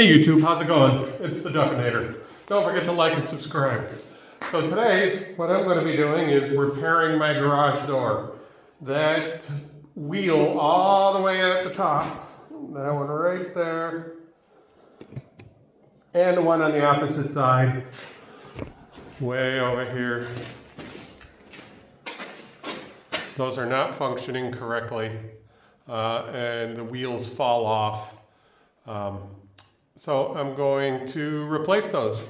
Hey YouTube, how's it going? It's the Duffinator. Don't forget to like and subscribe. So today, what I'm going to be doing is repairing my garage door. That wheel all the way at the top, that one right there, and the one on the opposite side, way over here. Those are not functioning correctly, and the wheels fall off. So I'm going to replace those.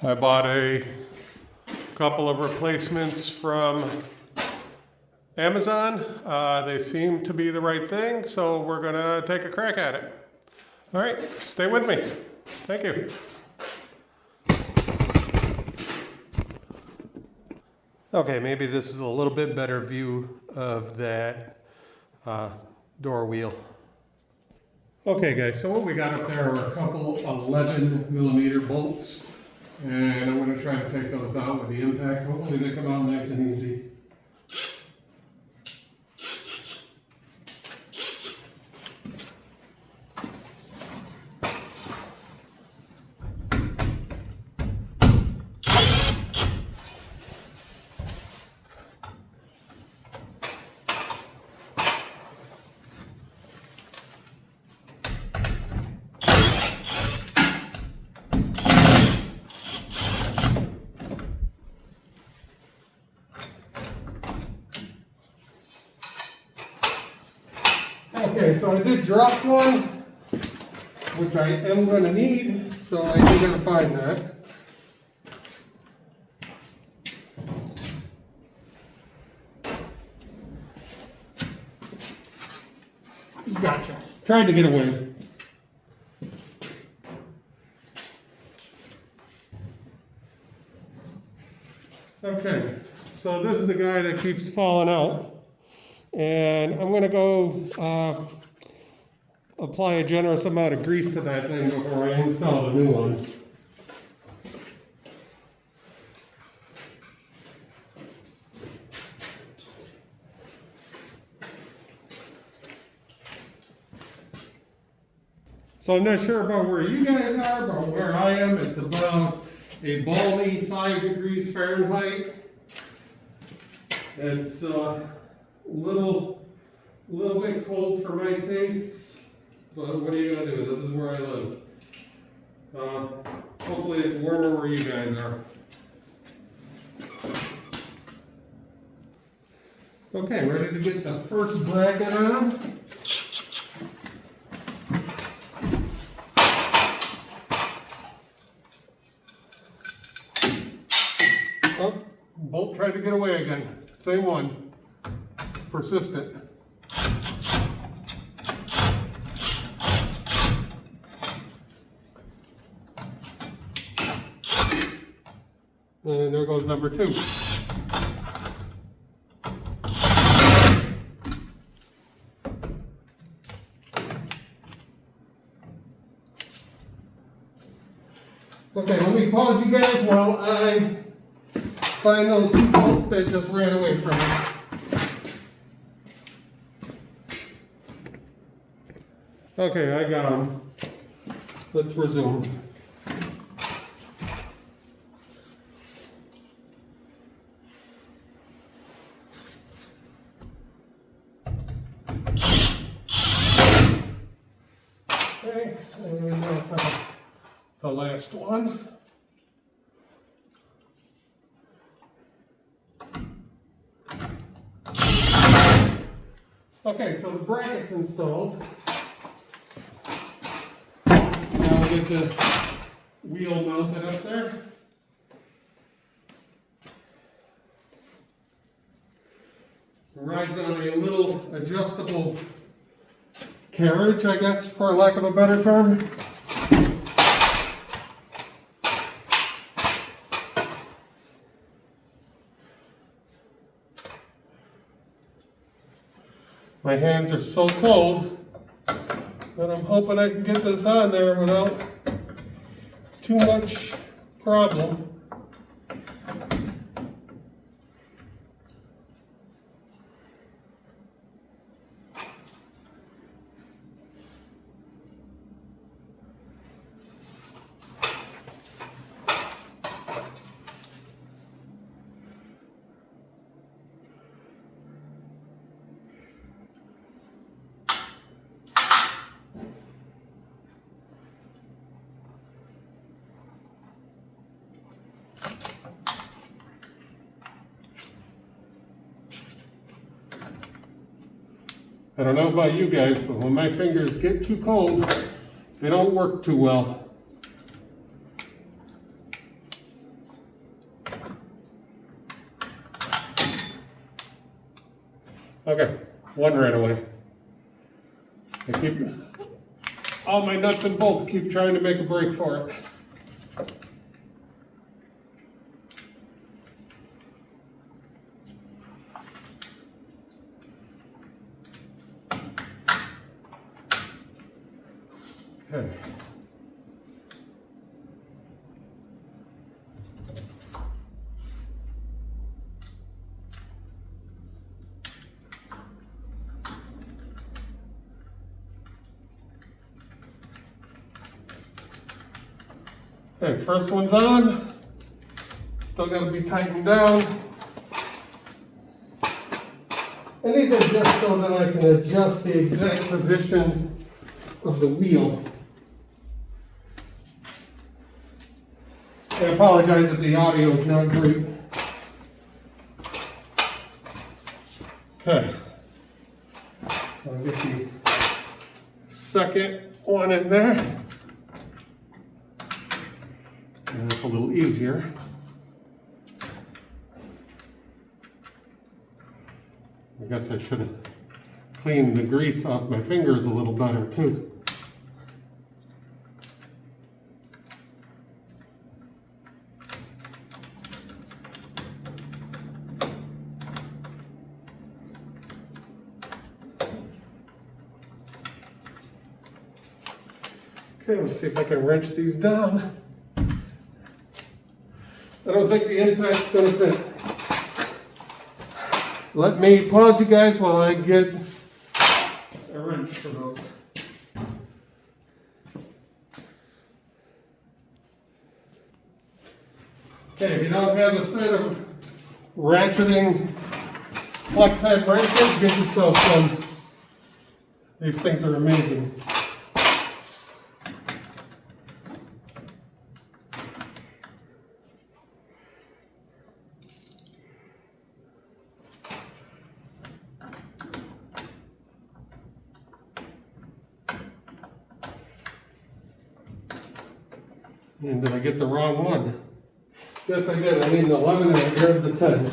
I bought a couple of replacements from Amazon. They seem to be the right thing, so we're gonna take a crack at it. All right, stay with me. Thank you. Okay, maybe this is a little bit better view of that door wheel. Okay guys, so what we got up there are a couple 11mm bolts, and I'm going to try to take those out with the impact. Hopefully they come out nice and easy. Okay, so I did drop one, which I am going to need, so I do got to find that. Gotcha. Tried to get away. Okay, so this is the guy that keeps falling out. And I'm going to go apply a generous amount of grease to that thing before I install the new one. So I'm not sure about where you guys are, but where I am, it's about a balmy 5 degrees Fahrenheit. It's little bit cold for my tastes, but what are you gonna do? This is where I live. Hopefully it's warmer where you guys are. Okay, ready to get the first bracket on. Oh, bolt tried to get away again. Same one. Persistent. And there goes number 2. Okay, let me pause you guys while I find those 2 bolts that just ran away from me. Okay, I got them. Let's resume. Okay, and now for the last one. Okay, so the bracket's installed. Now we'll get the wheel mounted up there. It rides on a little adjustable carriage, I guess, for lack of a better term. My hands are so cold that I'm hoping I can get this on there without too much problem. I don't know about you guys, but when my fingers get too cold, they don't work too well. Okay, one right away. I keep, all my nuts and bolts keep trying to make a break for it. Okay. Okay, first one's on. Still got to be tightened down. And these are just so that I can adjust the exact position of the wheel. I apologize if the audio is not great. Okay. I'll get the second one in there. And that's a little easier. I guess I should have cleaned the grease off my fingers a little better too. Okay, let's see if I can wrench these down. I don't think the impact's going to fit. Let me pause you guys while I get a wrench for those. Okay, if you don't have a set of ratcheting flex head wrenches, get yourself some. These things are amazing. And did I get the wrong one? Yes, I did. I need an 11 and I grabbed the 10.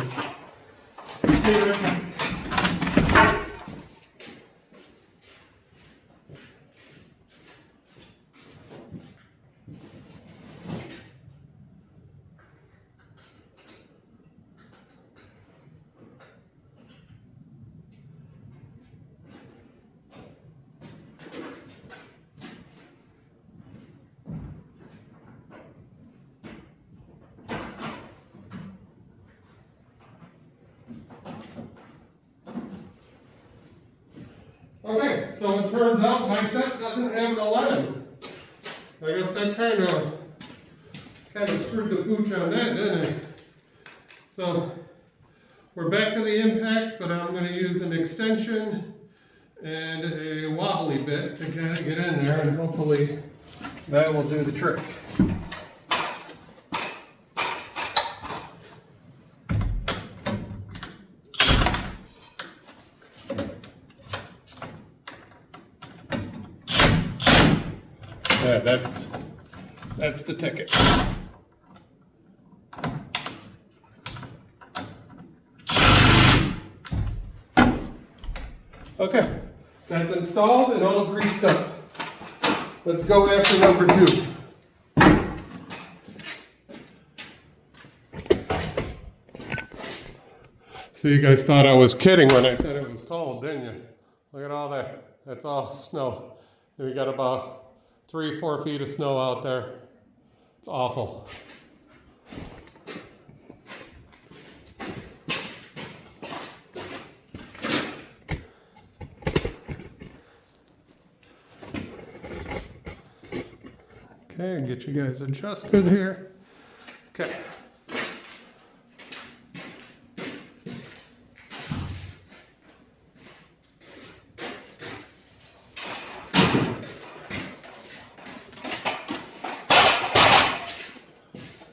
Okay, so it turns out my set doesn't have an 11. I guess that kind of screwed the pooch on that, didn't it? So we're back to the impact, but I'm going to use an extension and a wobbly bit to kind of get in there, and hopefully that will do the trick. Yeah, that's the ticket. Okay, that's installed and all greased up. Let's go after number 2. So you guys thought I was kidding when I said it was cold, didn't you? Look at all that. That's all snow. We got about 3-4 feet of snow out there. It's awful. Okay, get you guys adjusted here. Okay.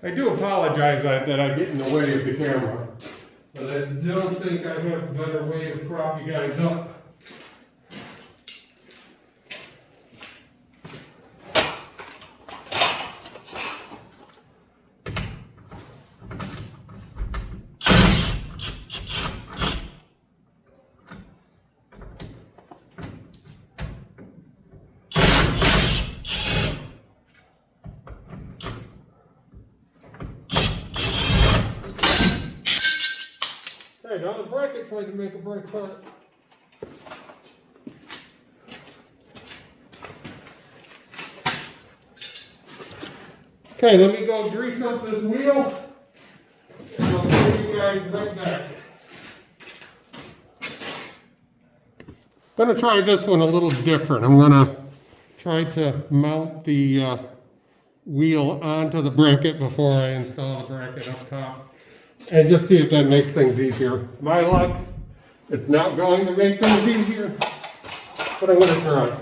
I do apologize that I get in the way of the camera, but I don't think I have a better way to prop you guys up now the bracket tried to make a break part. Okay, let me go grease up this wheel, and I'll see you guys right back. I'm going to try this one a little different. I'm going to try to mount the wheel onto the bracket before I install the bracket up top, and just see if that makes things easier. My luck, it's not going to make things easier, but I'm going to try.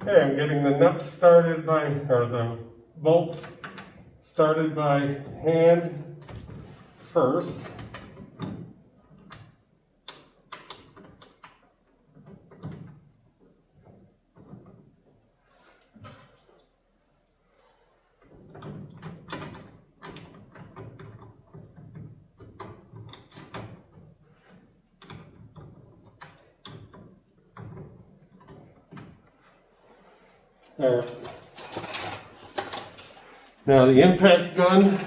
Okay, I'm getting the nuts started by, or the bolts started by hand first. There. Now the impact gun.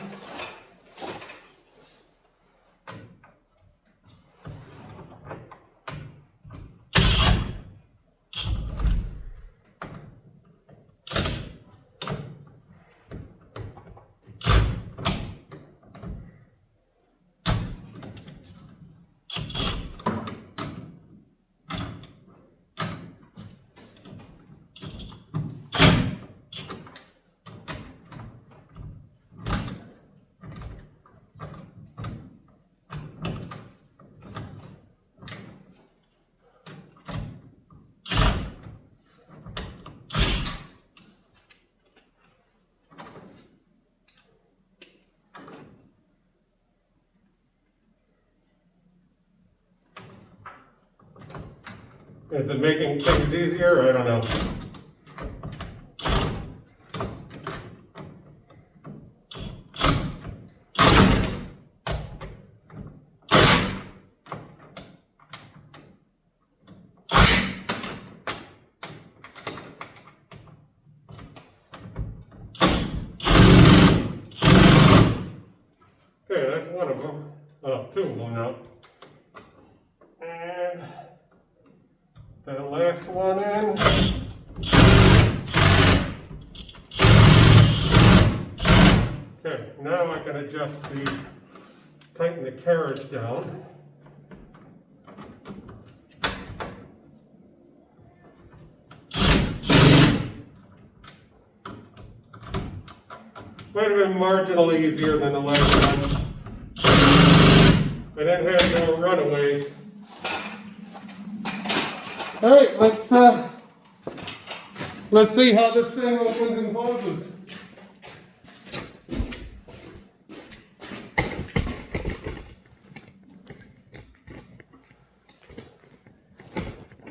Is it making things easier? I don't know. Okay, that's one of them. Oh, two of them now. And the last one in. Okay, now I can adjust tighten the carriage down. Might have been marginally easier than the last one. I didn't have no runaways. All right, let's see how this thing opens and closes.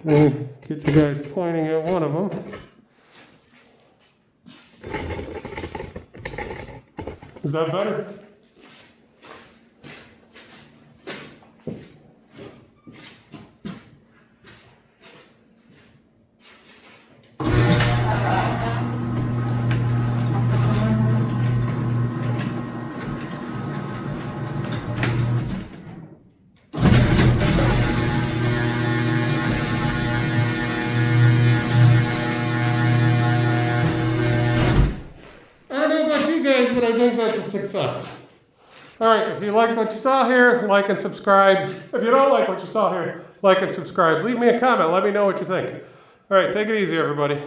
And get you guys pointing at one of them. Is that better? But I think that's a success. All right, if you like what you saw here, like and subscribe. If you don't like what you saw here, like and subscribe. Leave me a comment. Let me know what you think. All right, take it easy, everybody.